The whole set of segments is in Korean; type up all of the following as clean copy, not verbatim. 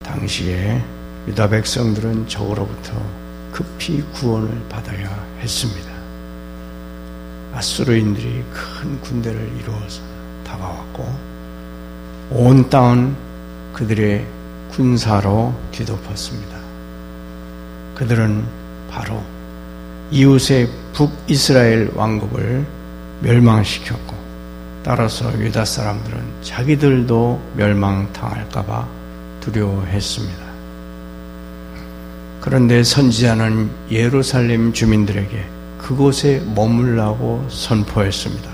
당시에 유다 백성들은 적으로부터 급히 구원을 받아야 했습니다. 아수르인들이 큰 군대를 이루어서 다가왔고 온 땅은 그들의 군사로 뒤덮었습니다. 그들은 바로 이웃의 북이스라엘 왕국을 멸망시켰고 따라서 유다 사람들은 자기들도 멸망당할까 봐 두려워했습니다. 그런데 선지자는 예루살렘 주민들에게 그곳에 머물라고 선포했습니다.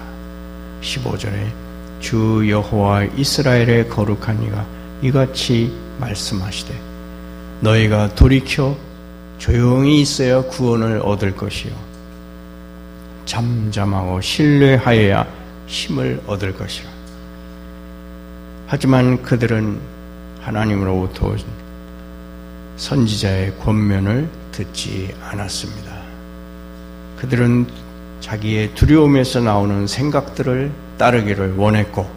15절에 주 여호와 이스라엘의 거룩한 이가 이같이 말씀하시되 너희가 돌이켜 조용히 있어야 구원을 얻을 것이요 잠잠하고 신뢰하여야 힘을 얻을 것이라. 하지만 그들은 하나님으로부터 오신 선지자의 권면을 듣지 않았습니다. 그들은 자기의 두려움에서 나오는 생각들을 따르기를 원했고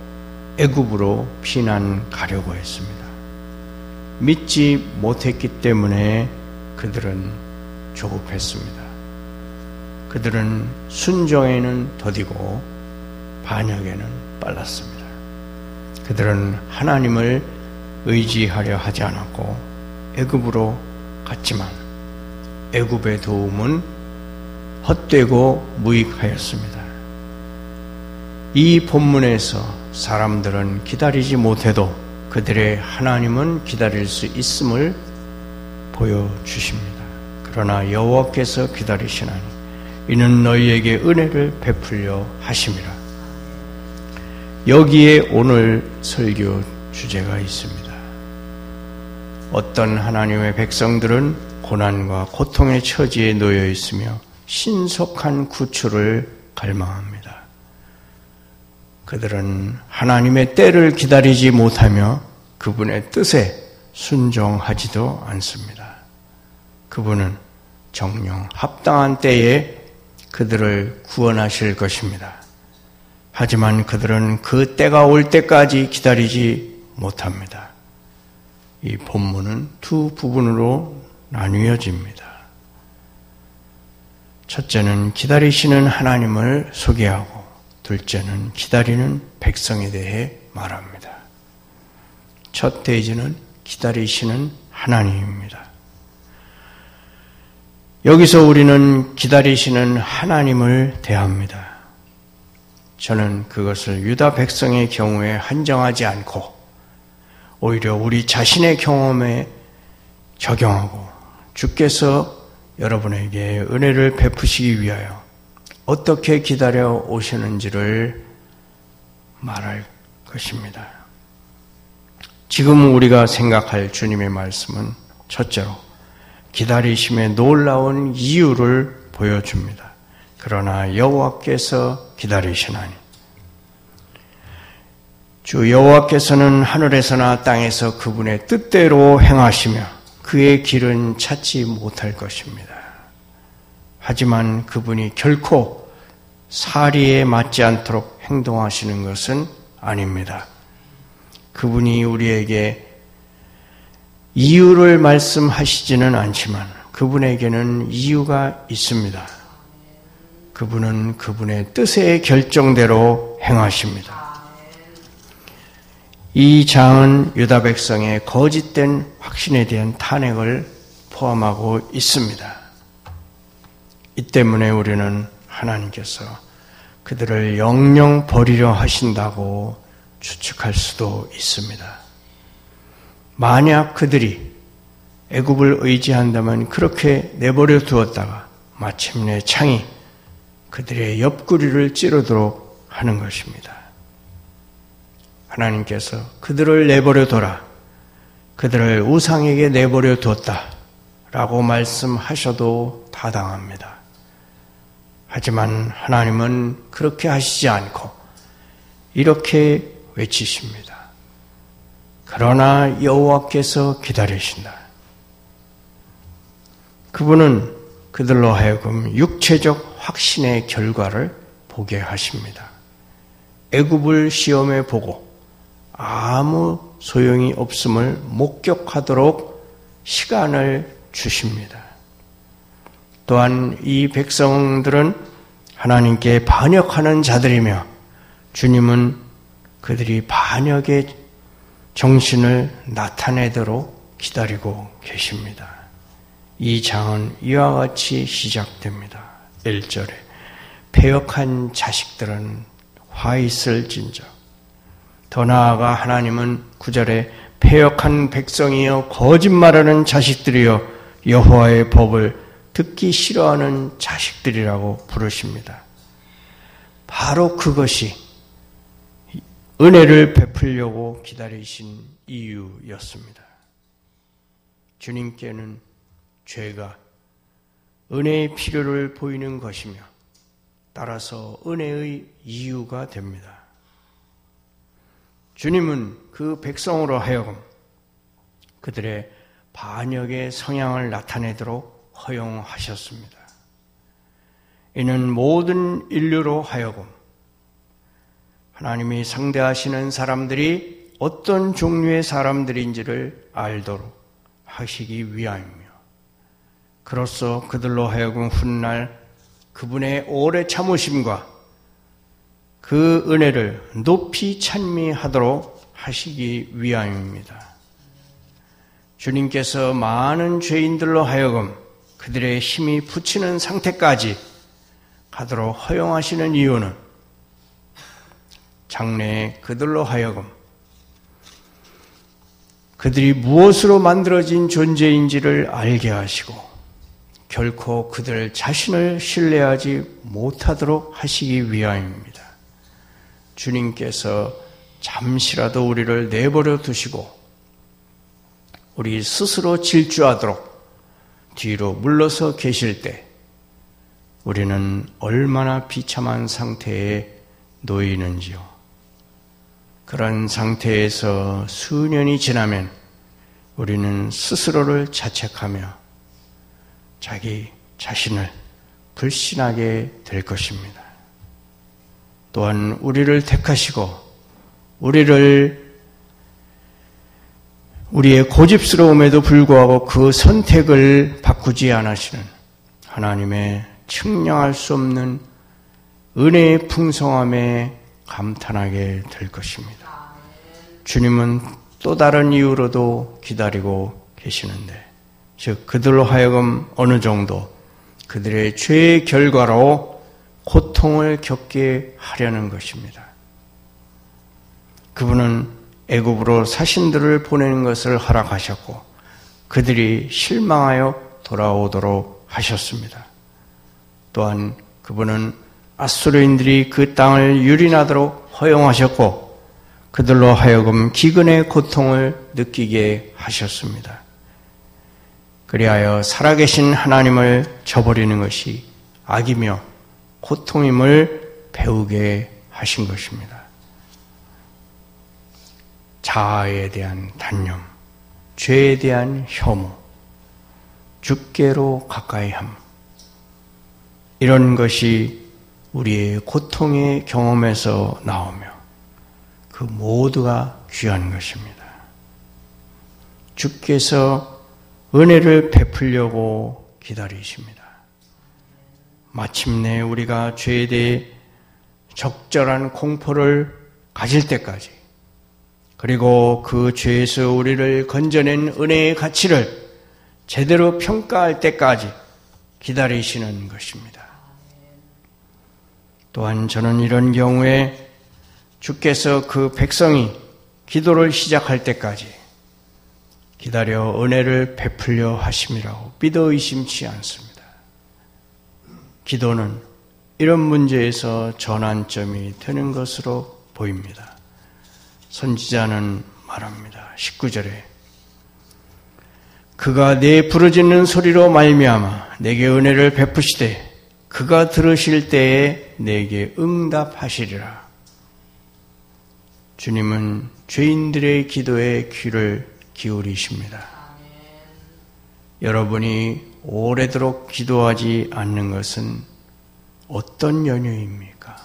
애굽으로 피난 가려고 했습니다. 믿지 못했기 때문에 그들은 조급했습니다. 그들은 순종에는 더디고 반역에는 빨랐습니다. 그들은 하나님을 의지하려 하지 않았고 애굽으로 갔지만 애굽의 도움은 헛되고 무익하였습니다. 이 본문에서 사람들은 기다리지 못해도 그들의 하나님은 기다릴 수 있음을 보여주십니다. 그러나 여호와께서 기다리시나니 이는 너희에게 은혜를 베풀려 하심이라. 여기에 오늘 설교 주제가 있습니다. 어떤 하나님의 백성들은 고난과 고통의 처지에 놓여 있으며 신속한 구출을 갈망합니다. 그들은 하나님의 때를 기다리지 못하며 그분의 뜻에 순종하지도 않습니다. 그분은 정녕 합당한 때에 그들을 구원하실 것입니다. 하지만 그들은 그 때가 올 때까지 기다리지 못합니다. 이 본문은 두 부분으로 나뉘어집니다. 첫째는 기다리시는 하나님을 소개하고 둘째는 기다리는 백성에 대해 말합니다. 첫 대지는 기다리시는 하나님입니다. 여기서 우리는 기다리시는 하나님을 대합니다. 저는 그것을 유다 백성의 경우에 한정하지 않고 오히려 우리 자신의 경험에 적용하고 주께서 여러분에게 은혜를 베푸시기 위하여 어떻게 기다려 오시는지를 말할 것입니다. 지금 우리가 생각할 주님의 말씀은 첫째로 기다리심의 놀라운 이유를 보여줍니다. 그러나 여호와께서 기다리시나니 주 여호와께서는 하늘에서나 땅에서 그분의 뜻대로 행하시며 그의 길은 찾지 못할 것입니다. 하지만 그분이 결코 사리에 맞지 않도록 행동하시는 것은 아닙니다. 그분이 우리에게 이유를 말씀하시지는 않지만 그분에게는 이유가 있습니다. 그분은 그분의 뜻의 결정대로 행하십니다. 이 장은 유다 백성의 거짓된 확신에 대한 탄핵을 포함하고 있습니다. 이 때문에 우리는 하나님께서 그들을 영영 버리려 하신다고 추측할 수도 있습니다. 만약 그들이 애굽을 의지한다면 그렇게 내버려 두었다가 마침내 창이 그들의 옆구리를 찌르도록 하는 것입니다. 하나님께서 그들을 내버려 둬라, 그들을 우상에게 내버려 두었다 라고 말씀하셔도 타당합니다. 하지만 하나님은 그렇게 하시지 않고 이렇게 외치십니다. 그러나 여호와께서 기다리신다. 그분은 그들로 하여금 육체적 확신의 결과를 보게 하십니다. 애굽을 시험해 보고 아무 소용이 없음을 목격하도록 시간을 주십니다. 또한 이 백성들은 하나님께 반역하는 자들이며 주님은 그들이 반역의 정신을 나타내도록 기다리고 계십니다. 이 장은 이와 같이 시작됩니다. 1절에 패역한 자식들은 화 있을진저. 더 나아가 하나님은 9절에 패역한 백성이여 거짓말하는 자식들이여 여호와의 법을 듣기 싫어하는 자식들이라고 부르십니다. 바로 그것이 은혜를 베풀려고 기다리신 이유였습니다. 주님께는 죄가 은혜의 필요를 보이는 것이며 따라서 은혜의 이유가 됩니다. 주님은 그 백성으로 하여금 그들의 반역의 성향을 나타내도록 허용하셨습니다. 이는 모든 인류로 하여금 하나님이 상대하시는 사람들이 어떤 종류의 사람들인지를 알도록 하시기 위함이며 그로써 그들로 하여금 훗날 그분의 오래 참으심과 그 은혜를 높이 찬미하도록 하시기 위함입니다. 주님께서 많은 죄인들로 하여금 그들의 힘이 붙이는 상태까지 가도록 허용하시는 이유는 장래에 그들로 하여금 그들이 무엇으로 만들어진 존재인지를 알게 하시고 결코 그들 자신을 신뢰하지 못하도록 하시기 위함입니다. 주님께서 잠시라도 우리를 내버려 두시고 우리 스스로 질주하도록 뒤로 물러서 계실 때 우리는 얼마나 비참한 상태에 놓이는지요. 그런 상태에서 수년이 지나면 우리는 스스로를 자책하며 자기 자신을 불신하게 될 것입니다. 또한 우리를 택하시고 우리의 고집스러움에도 불구하고 그 선택을 바꾸지 않으시는 하나님의 측량할 수 없는 은혜의 풍성함에 감탄하게 될 것입니다. 주님은 또 다른 이유로도 기다리고 계시는데, 즉 그들로 하여금 어느 정도 그들의 죄의 결과로 고통을 겪게 하려는 것입니다. 그분은 애굽으로 사신들을 보내는 것을 허락하셨고 그들이 실망하여 돌아오도록 하셨습니다. 또한 그분은 아수르인들이 그 땅을 유린하도록 허용하셨고 그들로 하여금 기근의 고통을 느끼게 하셨습니다. 그리하여 살아계신 하나님을 저버리는 것이 악이며 고통임을 배우게 하신 것입니다. 자아에 대한 단념, 죄에 대한 혐오, 주께로 가까이함, 이런 것이 우리의 고통의 경험에서 나오며 그 모두가 귀한 것입니다. 주께서 은혜를 베풀려고 기다리십니다. 마침내 우리가 죄에 대해 적절한 공포를 가질 때까지, 그리고 그 죄에서 우리를 건져낸 은혜의 가치를 제대로 평가할 때까지 기다리시는 것입니다. 또한 저는 이런 경우에 주께서 그 백성이 기도를 시작할 때까지 기다려 은혜를 베풀려 하심이라고 믿어 의심치 않습니다. 기도는 이런 문제에서 전환점이 되는 것으로 보입니다. 선지자는 말합니다. 19절에 그가 내 부르짖는 소리로 말미암아 내게 은혜를 베푸시되 그가 들으실 때에 내게 응답하시리라. 주님은 죄인들의 기도에 귀를 기울이십니다. 여러분이 오래도록 기도하지 않는 것은 어떤 연유입니까?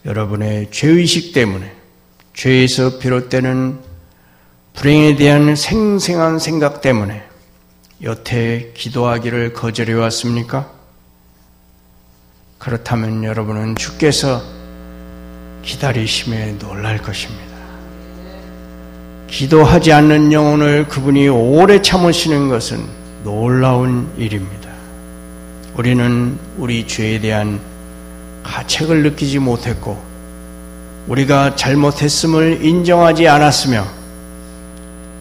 여러분의 죄의식 때문에, 죄에서 비롯되는 불행에 대한 생생한 생각 때문에 여태 기도하기를 거절해 왔습니까? 그렇다면 여러분은 주께서 기다리심에 놀랄 것입니다. 기도하지 않는 영혼을 그분이 오래 참으시는 것은 놀라운 일입니다. 우리는 우리 죄에 대한 가책을 느끼지 못했고 우리가 잘못했음을 인정하지 않았으며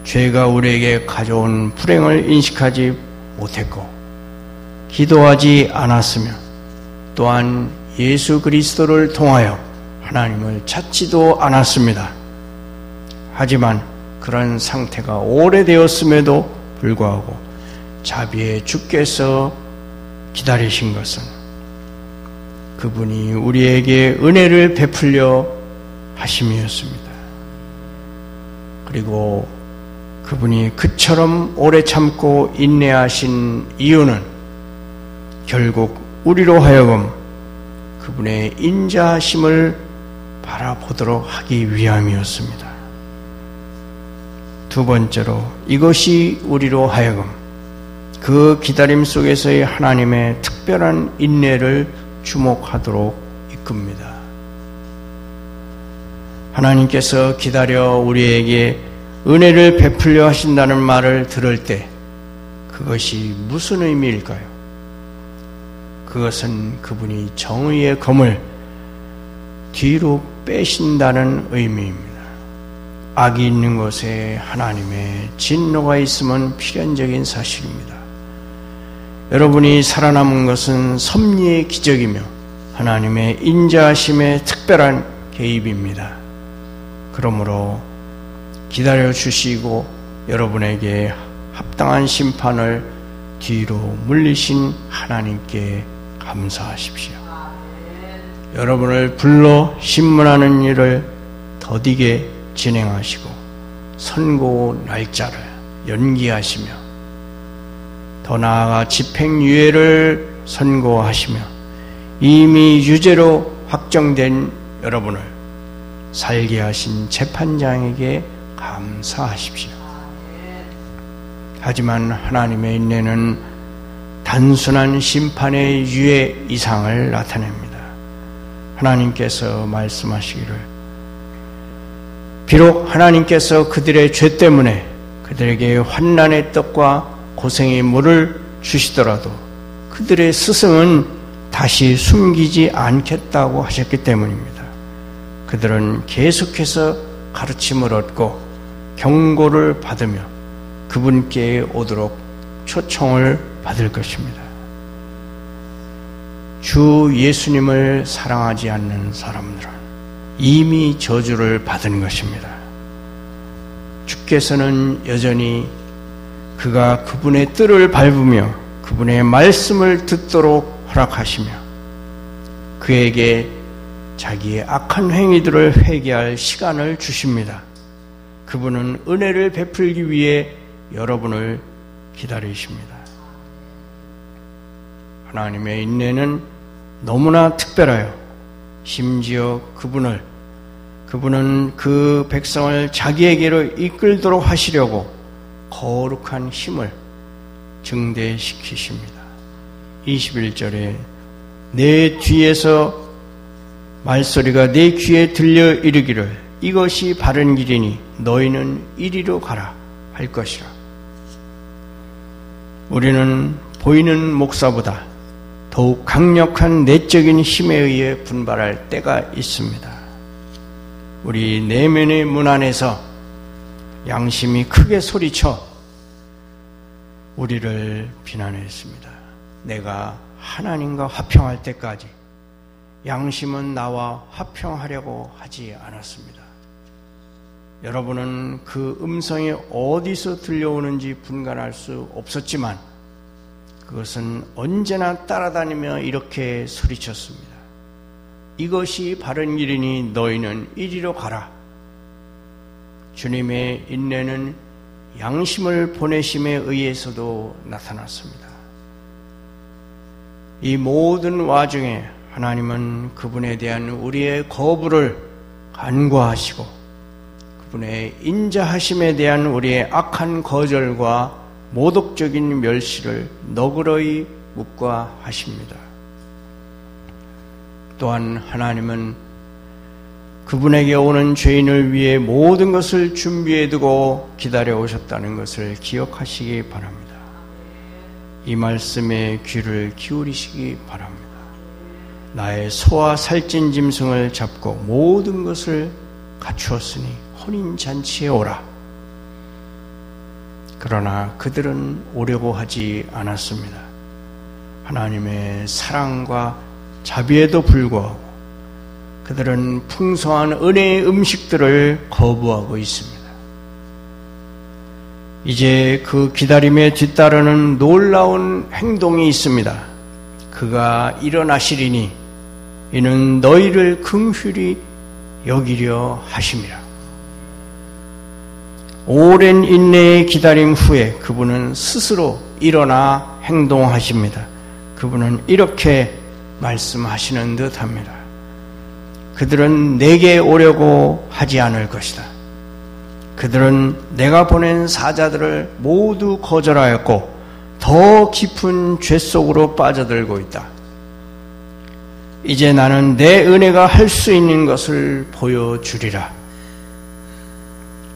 죄가 우리에게 가져온 불행을 인식하지 못했고 기도하지 않았으며 또한 예수 그리스도를 통하여 하나님을 찾지도 않았습니다. 하지만 그런 상태가 오래되었음에도 불구하고 자비의 주께서 기다리신 것은 그분이 우리에게 은혜를 베풀려 하심이었습니다. 그리고 그분이 그처럼 오래 참고 인내하신 이유는 결국 우리로 하여금 그분의 인자하심을 바라보도록 하기 위함이었습니다. 두 번째로 이것이 우리로 하여금 그 기다림 속에서의 하나님의 특별한 인내를 주목하도록 이끕니다. 하나님께서 기다려 우리에게 은혜를 베풀려 하신다는 말을 들을 때 그것이 무슨 의미일까요? 그것은 그분이 정의의 검을 뒤로 빼신다는 의미입니다. 악이 있는 곳에 하나님의 진노가 있음은 필연적인 사실입니다. 여러분이 살아남은 것은 섭리의 기적이며 하나님의 인자하심의 특별한 개입입니다. 그러므로 기다려주시고 여러분에게 합당한 심판을 뒤로 물리신 하나님께 감사하십시오. 여러분을 불러 신문하는 일을 더디게 진행하시고 선고 날짜를 연기하시며 더 나아가 집행유예를 선고하시며 이미 유죄로 확정된 여러분을 살게 하신 재판장에게 감사하십시오. 하지만 하나님의 인내는 단순한 심판의 유예 이상을 나타냅니다. 하나님께서 말씀하시기를 비록 하나님께서 그들의 죄 때문에 그들에게 환난의 떡과 고생의 물을 주시더라도 그들의 스승은 다시 숨기지 않겠다고 하셨기 때문입니다. 그들은 계속해서 가르침을 얻고 경고를 받으며 그분께 오도록 초청을 받을 것입니다. 주 예수님을 사랑하지 않는 사람들은 이미 저주를 받은 것입니다. 주께서는 여전히 그가 그분의 뜰을 밟으며 그분의 말씀을 듣도록 허락하시며 그에게 자기의 악한 행위들을 회개할 시간을 주십니다. 그분은 은혜를 베풀기 위해 여러분을 기다리십니다. 하나님의 인내는 너무나 특별하여 심지어 그분은 그 백성을 자기에게로 이끌도록 하시려고 거룩한 힘을 증대시키십니다. 21절에 내 뒤에서 말소리가 내 귀에 들려 이르기를 이것이 바른 길이니 너희는 이리로 가라 할 것이라. 우리는 보이는 목사보다 더욱 강력한 내적인 힘에 의해 분발할 때가 있습니다. 우리 내면의 문 안에서 양심이 크게 소리쳐 우리를 비난했습니다. 내가 하나님과 화평할 때까지 양심은 나와 화평하려고 하지 않았습니다. 여러분은 그 음성이 어디서 들려오는지 분간할 수 없었지만 그것은 언제나 따라다니며 이렇게 소리쳤습니다. 이것이 바른 길이니 너희는 이리로 가라. 주님의 인내는 양심을 보내심에 의해서도 나타났습니다. 이 모든 와중에 하나님은 그분에 대한 우리의 거부를 간과하시고 그분의 인자하심에 대한 우리의 악한 거절과 모독적인 멸시를 너그러이 묵과하십니다. 또한 하나님은 그분에게 오는 죄인을 위해 모든 것을 준비해두고 기다려 오셨다는 것을 기억하시기 바랍니다. 이 말씀에 귀를 기울이시기 바랍니다. 나의 소와 살찐 짐승을 잡고 모든 것을 갖추었으니 혼인잔치에 오라. 그러나 그들은 오려고 하지 않았습니다. 하나님의 사랑과 자비에도 불구하고 그들은 풍성한 은혜의 음식들을 거부하고 있습니다. 이제 그 기다림에 뒤따르는 놀라운 행동이 있습니다. 그가 일어나시리니 이는 너희를 긍휼히 여기려 하심이라. 오랜 인내의 기다림 후에 그분은 스스로 일어나 행동하십니다. 그분은 이렇게 말씀하시는 듯합니다. 그들은 내게 오려고 하지 않을 것이다. 그들은 내가 보낸 사자들을 모두 거절하였고 더 깊은 죄 속으로 빠져들고 있다. 이제 나는 내 은혜가 할 수 있는 것을 보여주리라.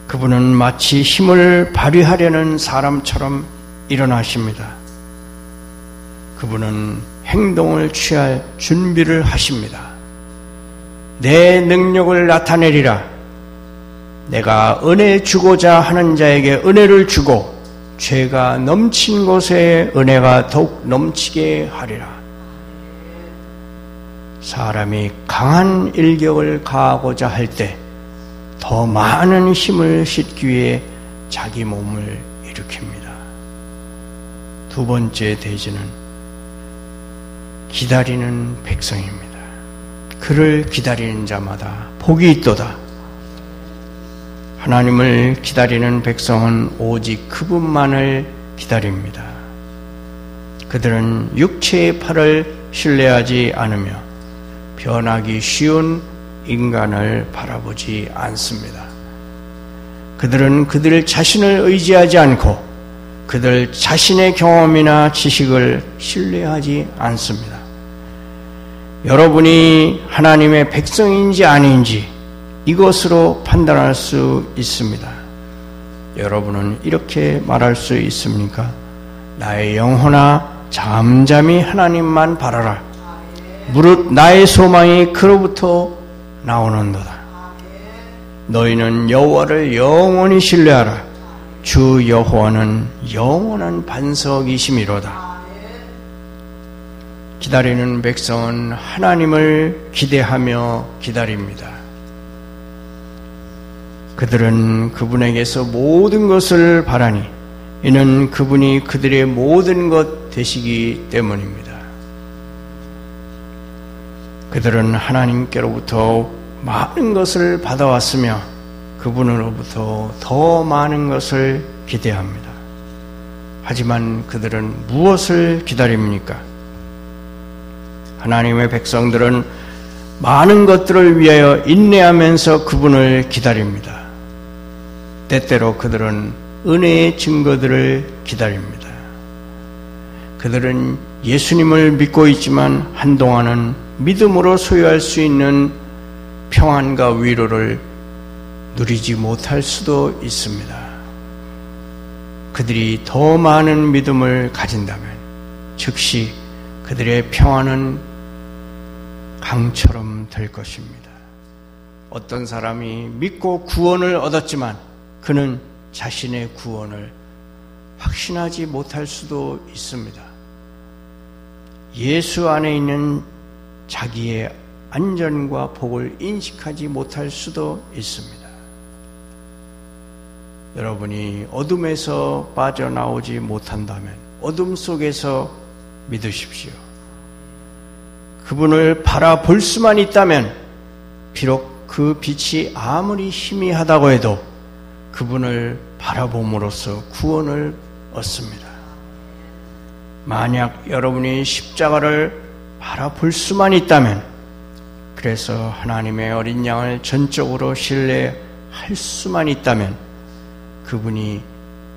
그분은 마치 힘을 발휘하려는 사람처럼 일어나십니다. 그분은 행동을 취할 준비를 하십니다. 내 능력을 나타내리라. 내가 은혜 주고자 하는 자에게 은혜를 주고 죄가 넘친 곳에 은혜가 더욱 넘치게 하리라. 사람이 강한 일격을 가하고자 할 때 더 많은 힘을 싣기 위해 자기 몸을 일으킵니다. 두 번째 대지는 기다리는 백성입니다. 그를 기다리는 자마다 복이 있도다. 하나님을 기다리는 백성은 오직 그분만을 기다립니다. 그들은 육체의 팔을 신뢰하지 않으며 변하기 쉬운 인간을 바라보지 않습니다. 그들은 그들 자신을 의지하지 않고 그들 자신의 경험이나 지식을 신뢰하지 않습니다. 여러분이 하나님의 백성인지 아닌지 이것으로 판단할 수 있습니다. 여러분은 이렇게 말할 수 있습니까? 나의 영혼아 잠잠히 하나님만 바라라. 무릇 나의 소망이 그로부터 나오는도다. 너희는 여호와를 영원히 신뢰하라. 주 여호와는 영원한 반석이심이로다. 기다리는 백성은 하나님을 기대하며 기다립니다. 그들은 그분에게서 모든 것을 바라니 이는 그분이 그들의 모든 것 되시기 때문입니다. 그들은 하나님께로부터 많은 것을 받아왔으며 그분으로부터 더 많은 것을 기대합니다. 하지만 그들은 무엇을 기다립니까? 하나님의 백성들은 많은 것들을 위하여 인내하면서 그분을 기다립니다. 때때로 그들은 은혜의 증거들을 기다립니다. 그들은 예수님을 믿고 있지만 한동안은 믿음으로 소유할 수 있는 평안과 위로를 누리지 못할 수도 있습니다. 그들이 더 많은 믿음을 가진다면 즉시 그들의 평안은 강처럼 될 것입니다. 어떤 사람이 믿고 구원을 얻었지만 그는 자신의 구원을 확신하지 못할 수도 있습니다. 예수 안에 있는 자기의 안전과 복을 인식하지 못할 수도 있습니다. 여러분이 어둠에서 빠져나오지 못한다면 어둠 속에서 믿으십시오. 그분을 바라볼 수만 있다면 비록 그 빛이 아무리 희미하다고 해도 그분을 바라봄으로써 구원을 얻습니다. 만약 여러분이 십자가를 바라볼 수만 있다면, 그래서 하나님의 어린 양을 전적으로 신뢰하는 할 수만 있다면 그분이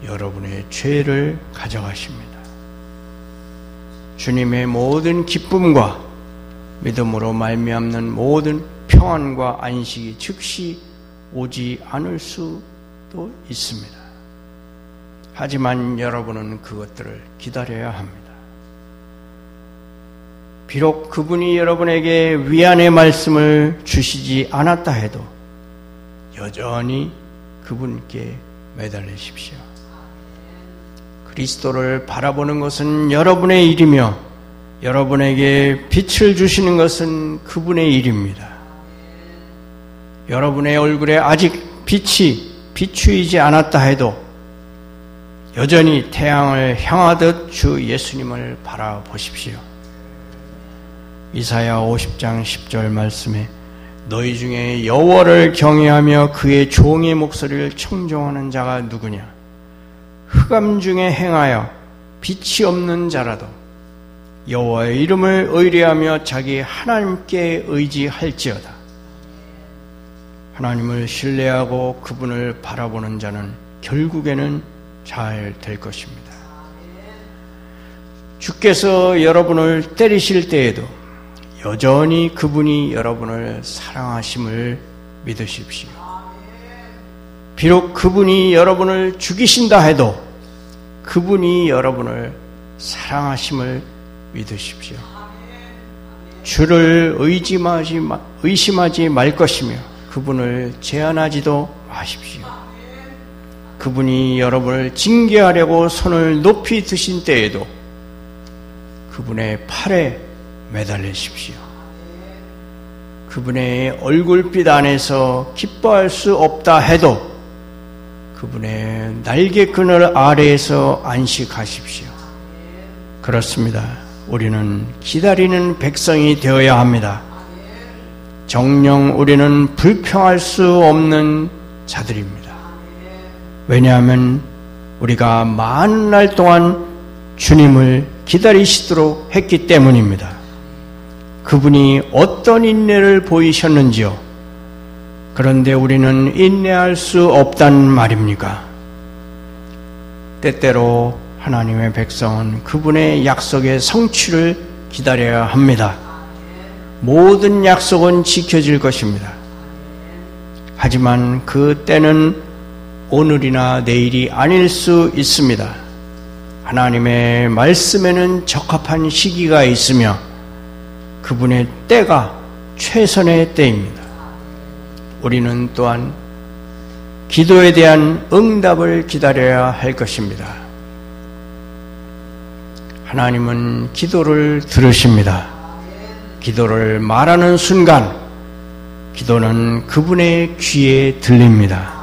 여러분의 죄를 가져가십니다. 주님의 모든 기쁨과 믿음으로 말미암는 모든 평안과 안식이 즉시 오지 않을 수도 있습니다. 하지만 여러분은 그것들을 기다려야 합니다. 비록 그분이 여러분에게 위안의 말씀을 주시지 않았다 해도 여전히 그분께 매달리십시오. 그리스도를 바라보는 것은 여러분의 일이며 여러분에게 빛을 주시는 것은 그분의 일입니다. 여러분의 얼굴에 아직 빛이 비추이지 않았다 해도 여전히 태양을 향하듯 주 예수님을 바라보십시오. 이사야 50장 10절 말씀에 너희 중에 여호와를 경외하며 그의 종의 목소리를 청종하는 자가 누구냐? 흑암 중에 행하여 빛이 없는 자라도 여호와의 이름을 의뢰하며 자기 하나님께 의지할지어다. 하나님을 신뢰하고 그분을 바라보는 자는 결국에는 잘 될 것입니다. 주께서 여러분을 때리실 때에도 여전히 그분이 여러분을 사랑하심을 믿으십시오. 비록 그분이 여러분을 죽이신다 해도 그분이 여러분을 사랑하심을 믿으십시오. 주를 의심하지 말 것이며 그분을 제한하지도 마십시오. 그분이 여러분을 징계하려고 손을 높이 드신 때에도 그분의 팔에 매달리십시오. 그분의 얼굴빛 안에서 기뻐할 수 없다 해도 그분의 날개 그늘 아래에서 안식하십시오. 그렇습니다. 우리는 기다리는 백성이 되어야 합니다. 정녕 우리는 불평할 수 없는 자들입니다. 왜냐하면 우리가 많은 날 동안 주님을 기다리시도록 했기 때문입니다. 그분이 어떤 인내를 보이셨는지요? 그런데 우리는 인내할 수 없단 말입니까? 때때로 하나님의 백성은 그분의 약속의 성취를 기다려야 합니다. 모든 약속은 지켜질 것입니다. 하지만 그 때는 오늘이나 내일이 아닐 수 있습니다. 하나님의 말씀에는 적합한 시기가 있으며 그분의 때가 최선의 때입니다. 우리는 또한 기도에 대한 응답을 기다려야 할 것입니다. 하나님은 기도를 들으십니다. 기도를 말하는 순간 기도는 그분의 귀에 들립니다.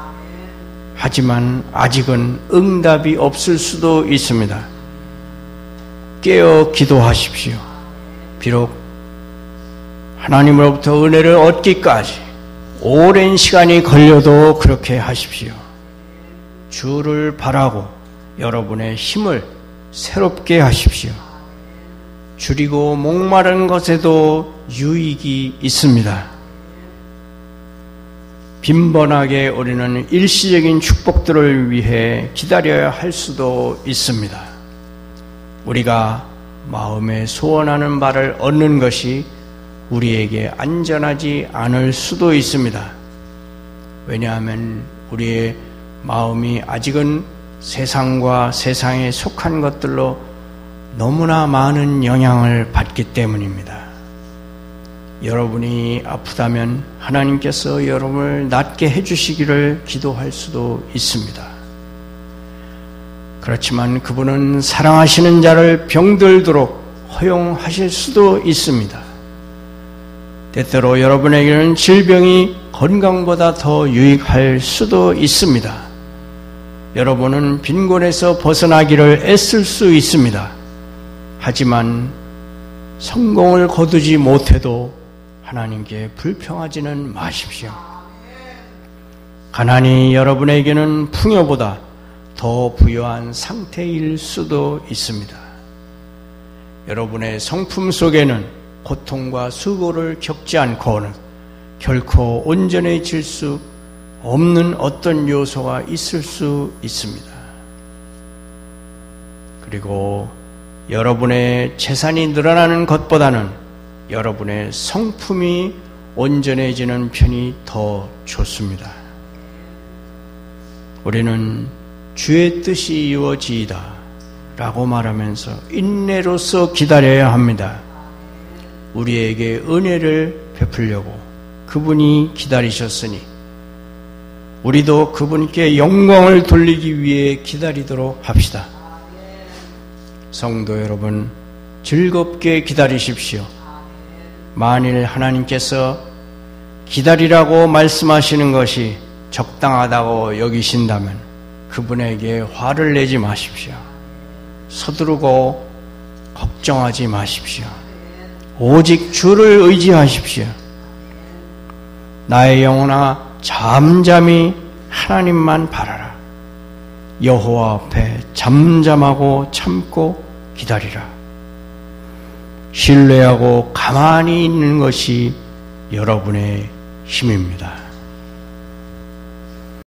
하지만 아직은 응답이 없을 수도 있습니다. 깨어 기도하십시오. 비록 하나님으로부터 은혜를 얻기까지 오랜 시간이 걸려도 그렇게 하십시오. 주를 바라고 여러분의 힘을 새롭게 하십시오. 줄이고 목마른 것에도 유익이 있습니다. 빈번하게 우리는 일시적인 축복들을 위해 기다려야 할 수도 있습니다. 우리가 마음에 소원하는 바를 얻는 것이 우리에게 안전하지 않을 수도 있습니다. 왜냐하면 우리의 마음이 아직은 세상과 세상에 속한 것들로 너무나 많은 영향을 받기 때문입니다. 여러분이 아프다면 하나님께서 여러분을 낫게 해주시기를 기도할 수도 있습니다. 그렇지만 그분은 사랑하시는 자를 병들도록 허용하실 수도 있습니다. 때때로 여러분에게는 질병이 건강보다 더 유익할 수도 있습니다. 여러분은 빈곤에서 벗어나기를 애쓸 수 있습니다. 하지만 성공을 거두지 못해도 하나님께 불평하지는 마십시오. 가난이 여러분에게는 풍요보다 더 부유한 상태일 수도 있습니다. 여러분의 성품 속에는 고통과 수고를 겪지 않고는 결코 온전해질 수 없는 어떤 요소가 있을 수 있습니다. 그리고 여러분의 재산이 늘어나는 것보다는 여러분의 성품이 온전해지는 편이 더 좋습니다. 우리는 주의 뜻이 이루어지이다 라고 말하면서 인내로서 기다려야 합니다. 우리에게 은혜를 베풀려고 그분이 기다리셨으니 우리도 그분께 영광을 돌리기 위해 기다리도록 합시다. 성도 여러분, 즐겁게 기다리십시오. 만일 하나님께서 기다리라고 말씀하시는 것이 적당하다고 여기신다면 그분에게 화를 내지 마십시오. 서두르고 걱정하지 마십시오. 오직 주를 의지하십시오. 나의 영혼아, 잠잠히 하나님만 바라라. 여호와 앞에 잠잠하고 참고 기다리라. 신뢰하고 가만히 있는 것이 여러분의 힘입니다.